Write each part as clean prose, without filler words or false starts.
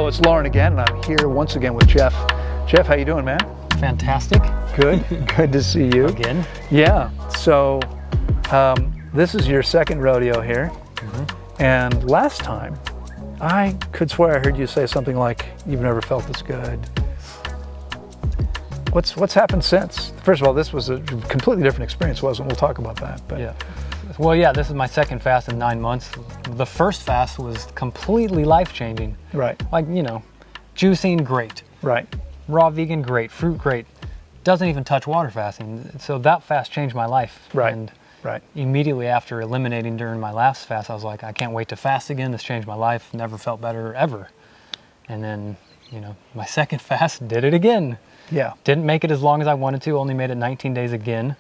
Hello, it's Loren again, and I'm here once again with Jeff. Jeff, how you doing, man? Fantastic. Good. Good to see you. Again? Yeah. So, this is your second rodeo here. Mm-hmm. And last time, I could swear I heard you say something like, you've never felt this good. What's happened since? First of all, this was a completely different experience, wasn't it? We'll talk about that. But. Yeah. Well, yeah, this is my second fast in 9 months. The first fast was completely life-changing. Right. Like, you know, juicing, great. Right. Raw vegan, great. Fruit, great. Doesn't even touch water fasting. So that fast changed my life. Right. And right. Immediately after eliminating during my last fast, I was like, I can't wait to fast again. This changed my life. Never felt better, ever. And then, you know, my second fast, did it again. Yeah. Didn't make it as long as I wanted to. Only made it 19 days again.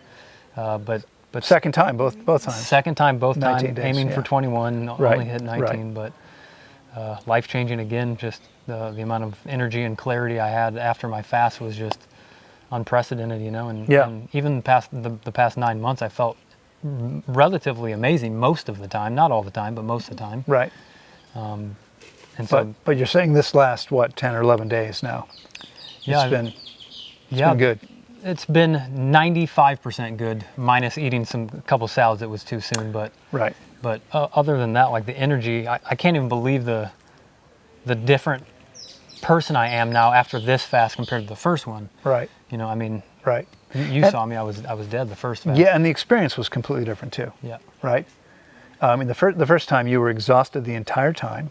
But second time, both times. Second time, both times, aiming for 21, right. only hit 19, but life-changing again. Just the amount of energy and clarity I had after my fast was just unprecedented, you know. And even the past 9 months, I felt relatively amazing most of the time. Not all the time, but most of the time. Right. But you're saying this last, what, 10 or 11 days now? Yeah. It's been good. It's been 95% good, minus eating a couple salads that was too soon. But right. But other than that, like the energy, I can't even believe the different person I am now after this fast compared to the first one. Right. You know, I mean. Right. You saw me. I was dead the first fast. Yeah, and the experience was completely different too. Yeah. Right. I mean, the first time you were exhausted the entire time.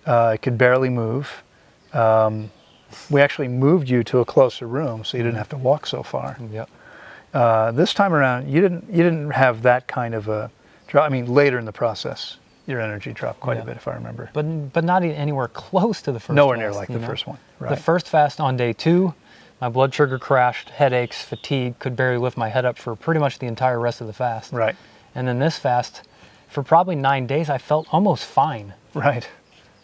Could barely move. We actually moved you to a closer room so you didn't have to walk so far. Yep. This time around, you didn't have that kind of a drop. I mean, later in the process, your energy dropped quite a bit, if I remember. But not anywhere close to the first. Nowhere fast, near like the first one. Right. The first fast on day 2, my blood sugar crashed, headaches, fatigue, could barely lift my head up for pretty much the entire rest of the fast. Right. And then this fast, for probably 9 days, I felt almost fine. Right.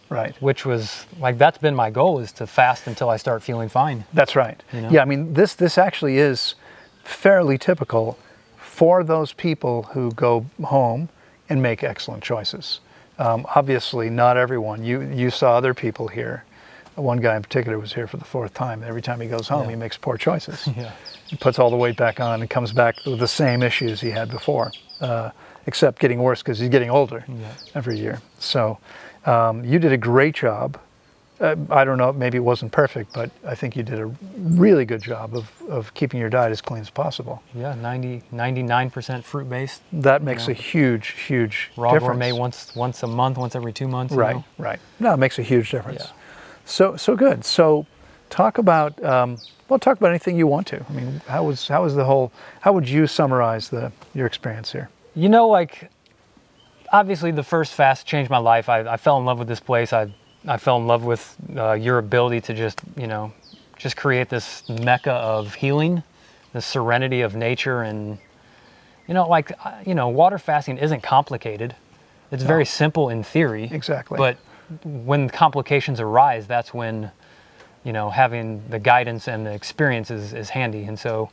Right. Which was like, that's been my goal, is to fast until I start feeling fine. That's right. You know? Yeah, I mean, this actually is fairly typical for those people who go home and make excellent choices. Obviously, not everyone. You saw other people here. One guy in particular was here for the 4th time. Every time he goes home, he makes poor choices. Yeah. He puts all the weight back on and comes back with the same issues he had before, except getting worse because he's getting older every year. So you did a great job. I don't know, maybe it wasn't perfect, but I think you did a really good job of keeping your diet as clean as possible. Yeah, 99% fruit-based. That makes a huge raw difference. gourmet once a month, once every 2 months. Right, you know? right. No, it makes a huge difference. Yeah. So good. So talk about talk about anything you want to. I mean, how would you summarize your experience here? You know, like, obviously the first fast changed my life. I fell in love with this place. I fell in love with your ability to just create this mecca of healing, the serenity of nature. And, water fasting isn't complicated. It's very simple in theory. Exactly. But when complications arise, that's when, having the guidance and the experience is handy. And so,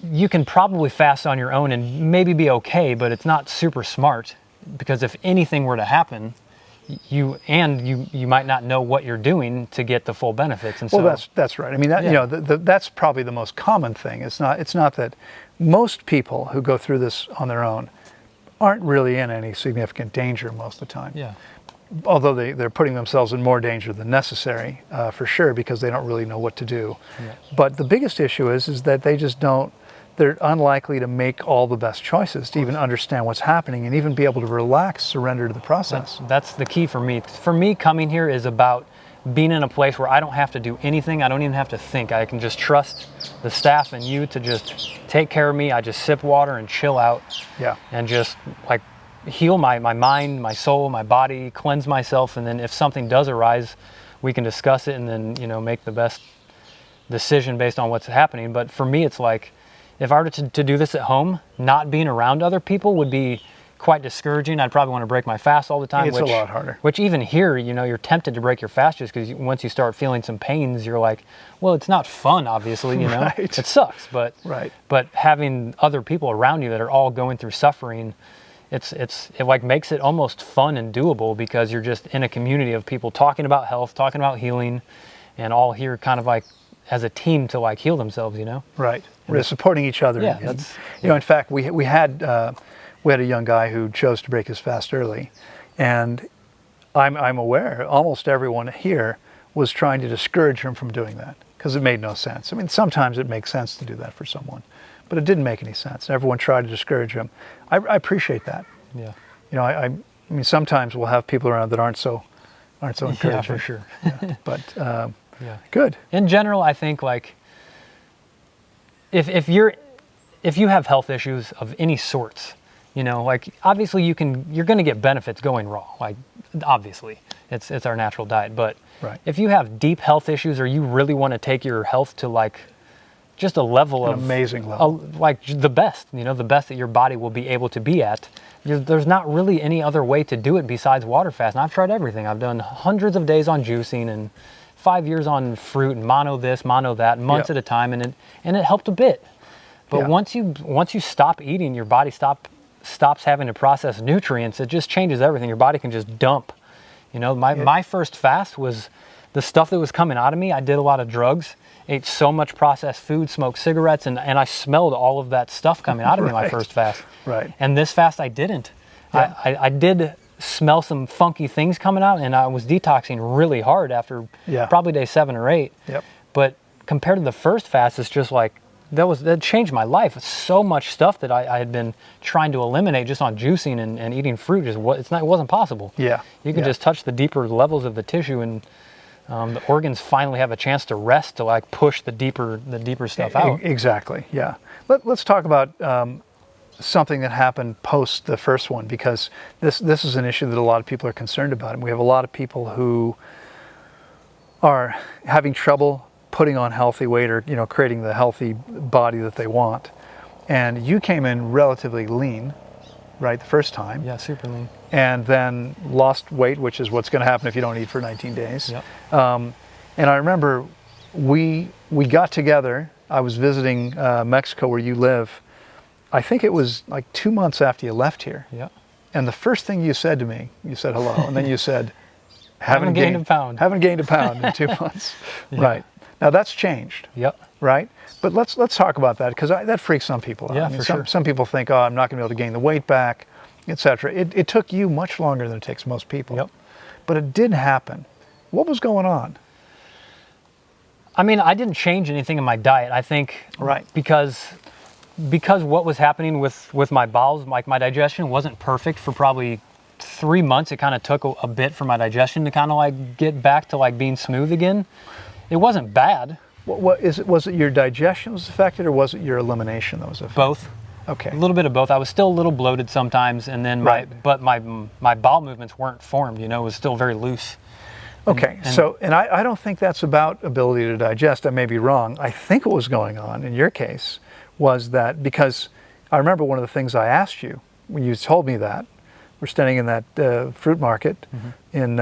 you can probably fast on your own and maybe be okay, but it's not super smart, because if anything were to happen, you might not know what you're doing to get the full benefits. And so, that's right. I mean, that's probably the most common thing. It's not that most people who go through this on their own aren't really in any significant danger most of the time. Yeah. Although they're putting themselves in more danger than necessary, for sure, because they don't really know what to do. Yeah. But the biggest issue is that they just don't. They're unlikely to make all the best choices, to even understand what's happening and even be able to relax, surrender to the process. That's the key for me. For me, coming here is about being in a place where I don't have to do anything. I don't even have to think. I can just trust the staff and you to just take care of me. I just sip water and chill out. Yeah. And just like heal my mind, my soul, my body, cleanse myself. And then if something does arise, we can discuss it and then, make the best decision based on what's happening. But for me, it's like, if I were to do this at home, not being around other people would be quite discouraging. I'd probably want to break my fast all the time. It's a lot harder. Which even here, you're tempted to break your fast just because once you start feeling some pains, you're like, well, it's not fun, obviously, Right. It sucks. But right. But having other people around you that are all going through suffering it like makes it almost fun and doable because you're just in a community of people talking about health, talking about healing, and all here kind of like as a team to like heal themselves, you know? Right. We're supporting each other. Yeah, And, that's, you know, in fact, we had a young guy who chose to break his fast early, and I'm aware almost everyone here was trying to discourage him from doing that because it made no sense. I mean, sometimes it makes sense to do that for someone, but it didn't make any sense. Everyone tried to discourage him. I appreciate that. yeah. You know, I mean, sometimes we'll have people around that aren't so encouraging. Yeah, for sure. Yeah. But Yeah. good. In general, I think like if you have health issues of any sorts, you know, like obviously you're going to get benefits going raw. Like obviously, it's our natural diet. But Right. if you have deep health issues or you really want to take your health to like just a level An of amazing level. like the best, you know, the best that your body will be able to be at. There's not really any other way to do it besides water fast. And I've tried everything. I've done hundreds of days on juicing and 5 years on fruit and mono this, mono that, months Yeah. at a time, and it helped a bit. But Yeah. once you stop eating, your body stops having to process nutrients. It just changes everything. Your body can just dump. You know, my first fast was the stuff that was coming out of me. I did a lot of drugs, ate so much processed food, smoked cigarettes, and I smelled all of that stuff coming out of me my Right. first fast. Right. And this fast I didn't. Yeah. I did smell some funky things coming out, and I was detoxing really hard after Yeah. probably day 7 or 8. Yep. But compared to the first fast, it's just like that changed my life. So much stuff that I had been trying to eliminate just on juicing and eating fruit it wasn't possible. Yeah. You can Yeah. just touch the deeper levels of the tissue, and the organs finally have a chance to rest to like push the deeper stuff out. Exactly. Yeah. Let's talk about something that happened post the first one, because this is an issue that a lot of people are concerned about, and we have a lot of people who are having trouble putting on healthy weight or, you know, creating the healthy body that they want. And you came in relatively lean, right, the first time. Yeah, super lean. And then lost weight, which is what's going to happen if you don't eat for 19 days. Yep. And I remember we got together. I was visiting Mexico, where you live. I think it was like 2 months after you left here. Yeah. And the first thing you said to me, you said hello, and then you said, Haven't gained a pound. Haven't gained a pound in 2 months. Yeah. Right. Now that's changed. Yep. Right? But let's talk about that, because that freaks some people out. Yeah, I mean, for some, sure. some people think, oh, I'm not going to be able to gain the weight back, etc. It took you much longer than it takes most people. Yep. But it did happen. What was going on? I mean, I didn't change anything in my diet. I think Right. because what was happening with my bowels, like my digestion wasn't perfect for probably 3 months. It kind of took a bit for my digestion to kind of like get back to like being smooth again. It wasn't bad. What is it? Was it your digestion was affected, or was it your elimination that was affected? Both. Okay. A little bit of both. I was still a little bloated sometimes, and then Right. my bowel movements weren't formed. You know, it was still very loose. Okay. So I don't think that's about ability to digest. I may be wrong. I think what was going on in your case was that, because I remember one of the things I asked you when you told me that, we're standing in that fruit market in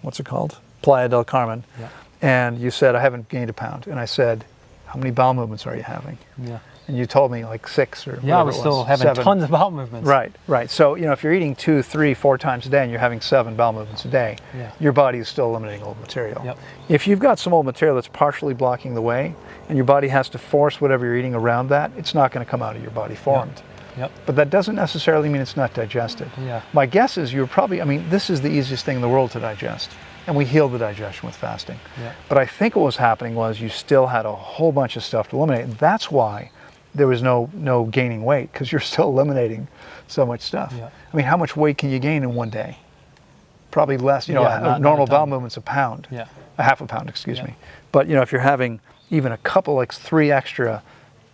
what's it called? Playa del Carmen. Yeah. And you said, I haven't gained a pound. And I said, how many bowel movements are you having? Yeah. And you told me like 6 or Yeah, I whatever was it still having 7. tons of bowel movements. Right. So, you know, if you're eating 2, 3, 4 times a day and you're having 7 bowel movements a day, Yeah. your body is still eliminating old material. Yep. If you've got some old material that's partially blocking the way, and your body has to force whatever you're eating around that, it's not going to come out of your body formed. Yep. But that doesn't necessarily mean it's not digested. Yeah. My guess is you're probably, I mean, this is the easiest thing in the world to digest. And we heal the digestion with fasting. Yeah. But I think what was happening was you still had a whole bunch of stuff to eliminate. And that's why there was no gaining weight, because you're still eliminating so much stuff. Yeah. I mean, how much weight can you gain in one day? Probably less. You know, Yeah, a not normal a ton. bowel movement's a pound. Yeah. A half a pound, excuse Yeah. me. But, you know, if you're having even a couple, like 3 extra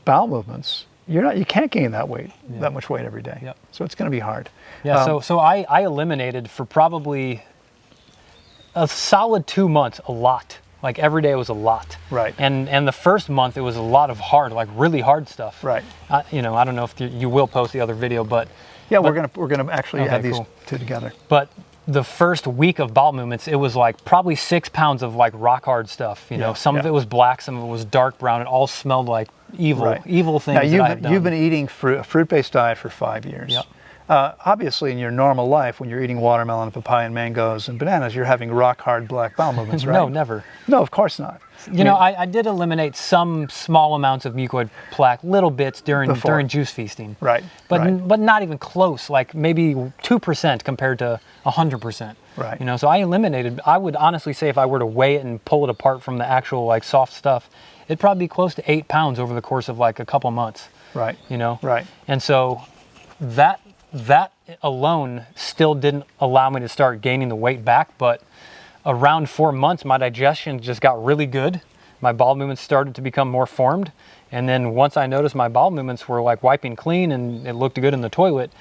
bowel movements, you can't gain that weight, that much weight every day. Yep. So it's going to be hard. Yeah, so I eliminated for probably a solid 2 months a lot. Like every day was a lot. Right. And the first month it was a lot of hard, like really hard stuff. Right. You know, I don't know if you will post the other video, but Yeah, we're gonna actually Okay, add these cool. two together. but the first week of bowel movements, it was like probably 6 pounds of like rock hard stuff. You know, Yeah, some of yeah. it was black, some of it was dark brown. It all smelled like evil, Right. evil things Now that I had done. you've been eating a fruit-based diet for 5 years. Yep. Obviously, in your normal life, when you're eating watermelon, papaya, and mangoes and bananas, you're having rock hard black bowel movements, right? No, never. No, of course not. You know, I did eliminate some small amounts of mucoid plaque, little bits during juice feasting. Right. But not even close, like maybe 2% compared to 100%. Right. You know, so I eliminated. I would honestly say if I were to weigh it and pull it apart from the actual like soft stuff, it'd probably be close to 8 pounds over the course of like a couple months. Right. You know. Right. And so that alone still didn't allow me to start gaining the weight back, but around 4 months, my digestion just got really good. My bowel movements started to become more formed. And then once I noticed my bowel movements were like wiping clean and it looked good in the toilet,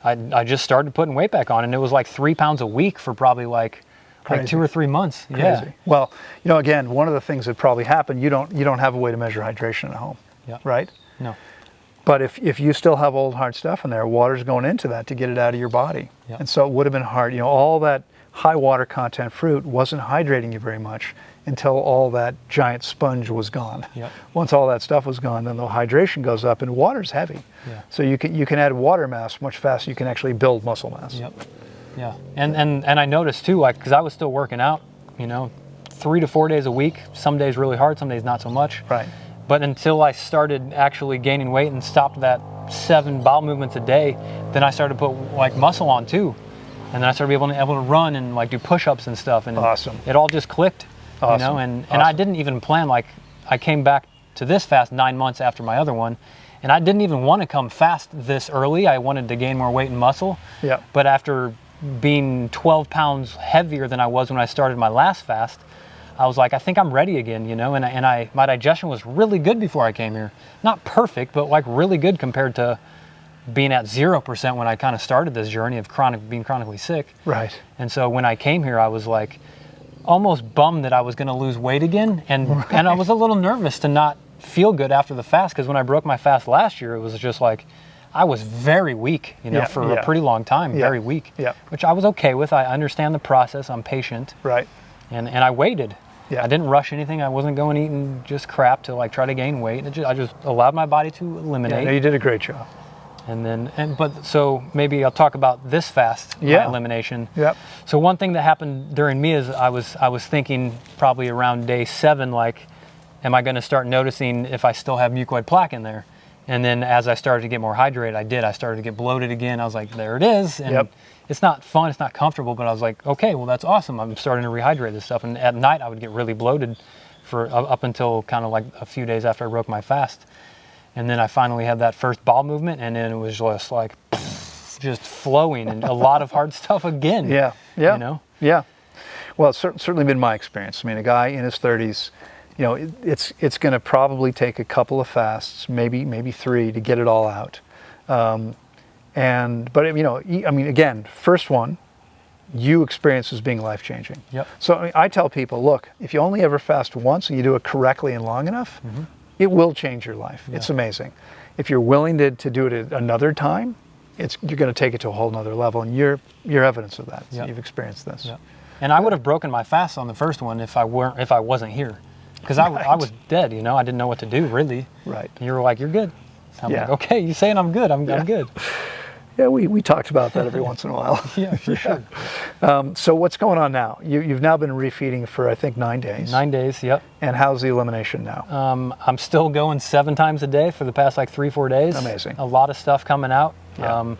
I just started putting weight back on. And it was like 3 pounds a week for probably like 2 or 3 months. Crazy. Yeah. Well, you know, again, one of the things that probably happened, you don't have a way to measure hydration at home, right? No. But if you still have old hard stuff in there, water's going into that to get it out of your body. Yep. And so it would have been hard. You know, all that high water content fruit wasn't hydrating you very much until all that giant sponge was gone. Yep. Once all that stuff was gone, then the hydration goes up, and water's heavy. Yeah. So you can add water mass much faster. You can actually build muscle mass. Yep. Yeah. And I noticed too, like, because I was still working out, you know, 3 to 4 days a week. Some days really hard, some days not so much. Right. But until I started actually gaining weight and stopped that 7 bowel movements a day, then I started to put like muscle on too. And then I started being able to run and like do push-ups and stuff. And awesome. It all just clicked, awesome. You know, and I didn't even plan, like I came back to this fast 9 months after my other one. And I didn't even want to come fast this early. I wanted to gain more weight and muscle. Yeah. But after being 12 pounds heavier than I was when I started my last fast, I was like, I think I'm ready again, you know, and my digestion was really good before I came here. Not perfect, but like really good compared to being at 0% when I kind of started this journey of being chronically sick. Right. And so when I came here, I was like almost bummed that I was going to lose weight again. And I was a little nervous to not feel good after the fast, because when I broke my fast last year, it was just like, I was very weak, you know, for a pretty long time, very weak, which I was okay with. I understand the process. I'm patient. Right. And I waited. Yeah. I didn't rush anything. I wasn't going eating just crap to like try to gain weight. I just allowed my body to eliminate. Yeah, no, you did a great job. But so maybe I'll talk about this fast, my elimination. Yep. So one thing that happened during me is I was thinking probably around day 7, like, am I going to start noticing if I still have mucoid plaque in there? And then as I started to get more hydrated, I started to get bloated again. I was like, there it is. And it's not fun, it's not comfortable, but I was like, okay, well, that's awesome. I'm starting to rehydrate this stuff. And at night, I would get really bloated for up until kind of like a few days after I broke my fast. And then I finally had that first bowel movement, and then it was just like, just flowing and a lot of hard stuff again. Yeah. You know? Yeah. Well, it's certainly been my experience. I mean, a guy in his 30s, you know, it's going to probably take a couple of fasts, maybe 3, to get it all out. But you know, I mean, again, first one, you experience as being life-changing. Yep. So I mean, I tell people, look, if you only ever fast once and you do it correctly and long enough, it will change your life. Yeah. It's amazing. If you're willing to do it another time, you're going to take it to a whole nother level, and you're evidence of that. So you've experienced this. Yep. And I would have broken my fast on the first one if I wasn't here, because I was dead. You know, I didn't know what to do really. Right. And you were like, "You're good." I'm like, "Okay, you saying I'm good? I'm good." Yeah, we talked about that every once in a while. Yeah, for sure. So what's going on now? You've now been refeeding for, I think, 9 days. 9 days, yep. And how's the elimination now? I'm still going 7 times a day for the past like 3-4 days. Amazing. A lot of stuff coming out. Yeah.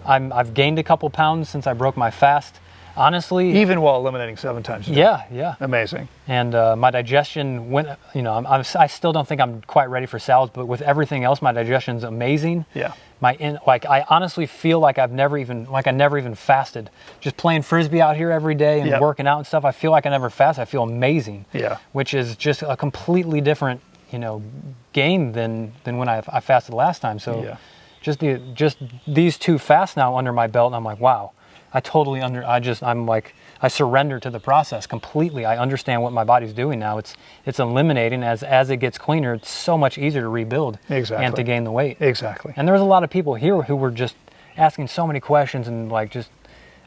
I've gained a couple pounds since I broke my fast. Honestly, even while eliminating 7 times a day. Yeah. Amazing. And my digestion went. You know, I still don't think I'm quite ready for salads, but with everything else, my digestion's amazing. Yeah. I honestly feel like I never even fasted. Just playing frisbee out here every day and working out and stuff, I feel like I never fasted. I feel amazing. Yeah. Which is just a completely different, you know, game than when I fasted last time. So just these 2 fasts now under my belt, and I'm like, wow. I surrender to the process completely. I understand what my body's doing now. It's eliminating as it gets cleaner. It's so much easier to rebuild and to gain the weight. Exactly. And there was a lot of people here who were just asking so many questions, and like just,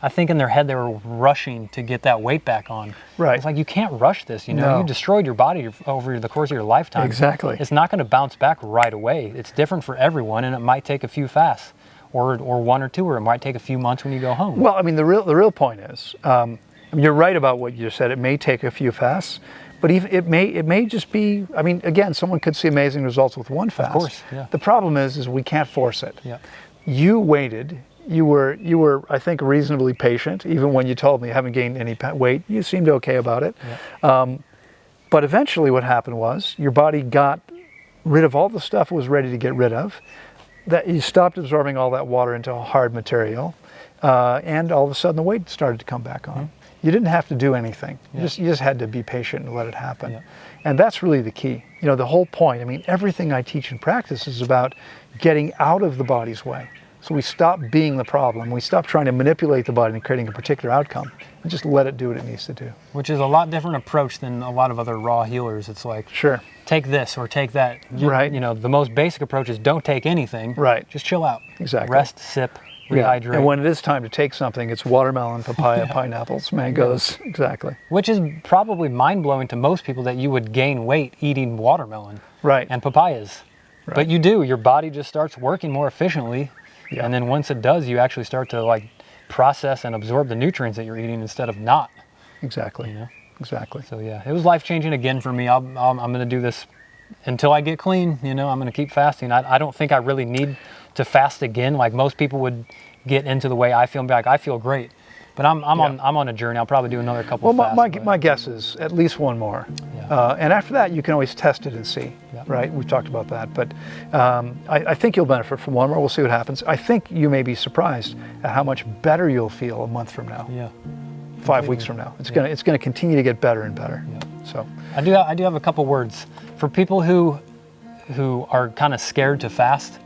I think in their head they were rushing to get that weight back on. Right. It's like, you can't rush this. You know, you destroyed your body over the course of your lifetime. Exactly. It's not going to bounce back right away. It's different for everyone, and it might take a few fasts. or 1 or 2, or it might take a few months when you go home. Well, I mean, the real point is, I mean, you're right about what you said. It may take a few fasts, but even it may just be. I mean, again, someone could see amazing results with one fast. Of course, yeah. The problem is we can't force it. Yeah. You waited. You were, I think, reasonably patient. Even when you told me you haven't gained any weight, you seemed okay about it. Yeah. But eventually, what happened was your body got rid of all the stuff it was ready to get rid of. That you stopped absorbing all that water into a hard material, and all of a sudden the weight started to come back on. You didn't have to do anything. Yeah. You just had to be patient and let it happen. Yeah. And that's really the key. You know, the whole point. I mean, everything I teach and practice is about getting out of the body's way. So we stop being the problem. We stop trying to manipulate the body and creating a particular outcome, and just let it do what it needs to do. Which is a lot different approach than a lot of other raw healers. It's like, Sure. take this or take that. Right. You know, the most basic approach is don't take anything. Right. Just chill out. Exactly. Rest, sip, rehydrate. And when it is time to take something, it's watermelon, papaya, pineapples, mangoes. Exactly. Which is probably mind-blowing to most people that you would gain weight eating watermelon Right. and papayas. Right. But you do. Your body just starts working more efficiently. Yeah. And then once it does, you actually start to like process and absorb the nutrients that you're eating instead of not. Exactly. You know? Exactly. So yeah, it was life-changing again for me. I'm going to do this until I get clean. You know, I'm going to keep fasting. I don't think I really need to fast again. Like most people would get into the way I feel and be like, I feel great. But I'm on a journey. I'll probably do another couple of fasts. My guess is at least one more. Yeah. And after that, you can always test it and see, Yeah. right? We've talked about that. But I think you'll benefit from one more. We'll see what happens. I think you may be surprised at how much better you'll feel a month from now, Yeah. 5 weeks from now. It's gonna continue to get better and better. Yeah. So I do have a couple words for people who are kind of scared to fast.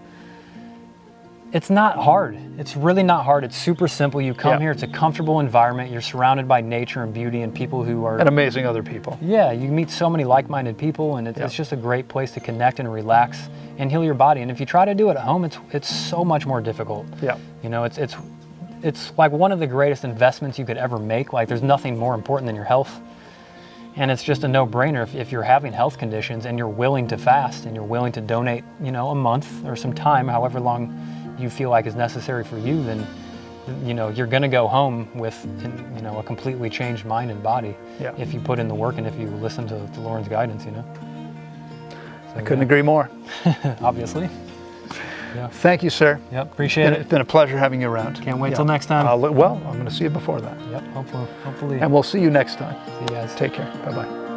It's not hard. It's really not hard. It's super simple. You come here. It's a comfortable environment. You're surrounded by nature and beauty and people who are and amazing other people. Yeah, you meet so many like-minded people, and it's just a great place to connect and relax and heal your body. And if you try to do it at home, it's so much more difficult. Yeah. You know, it's like one of the greatest investments you could ever make. Like there's nothing more important than your health. And it's just a no-brainer if you're having health conditions and you're willing to fast and you're willing to donate, you know, a month or some time, however long you feel like is necessary for you, then, you know, you're going to go home with, you know, a completely changed mind and body if you put in the work and if you listen to Loren's guidance, you know. So, I couldn't agree more. Obviously. Yeah. Thank you, sir. Yep, appreciate it. It's been a pleasure having you around. Can't wait till next time. Well, I'm going to see you before that. Yep, hopefully. And we'll see you next time. See you guys. Take care. Bye-bye.